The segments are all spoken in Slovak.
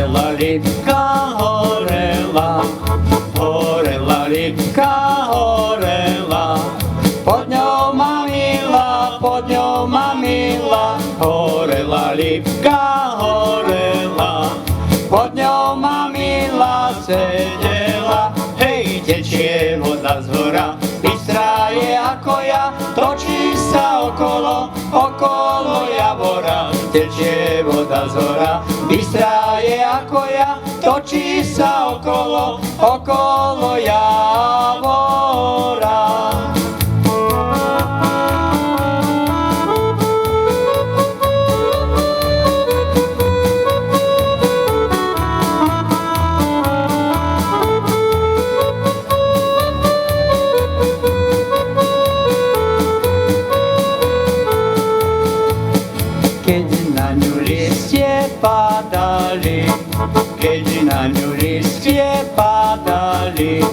horela rybka, horela, horela rybka, horela. Pod ňou ma mila, horela rybka, horela. Pod ňou ma mila sedela, hej, tečie voda z hora, bystrá je ako ja, točí sa okolo, okolo javora. Tečie voda z hora, bystrá je ako ja, točí sa okolo, okolo javora. Keď na ňu listie padali, keď na ňu listie padali,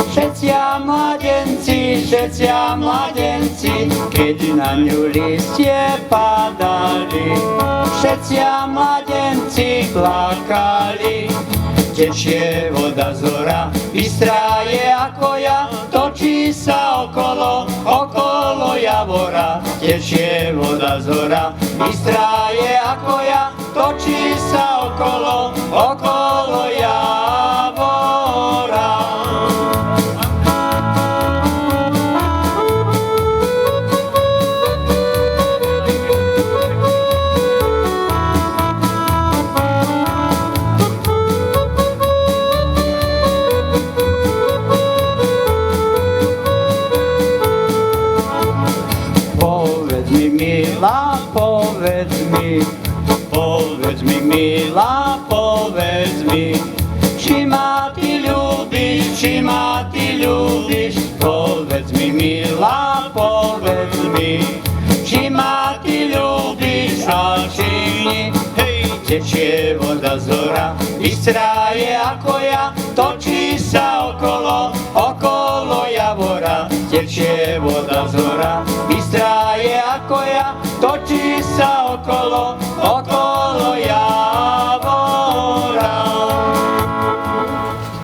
všetcia mladenci, keď na ňu listie padali, všetcia mladenci plakali. Tečie voda z hora, bystrá je ako ja, točí sa okolo, okolo javora. Tečie voda z hora, bystrá je ako ja, točí sa okolo, okolo javora. Povedz mi, milá, povedz mi, či ma ty ľúbiš, či ma ty ľúbiš. Povedz mi, milá, povedz mi, či ma ty ľúbiš a či nie. Hej, tečie voda z hora, bystrá je ako ja, točí sa okolo, okolo javora. Tečie voda z hora,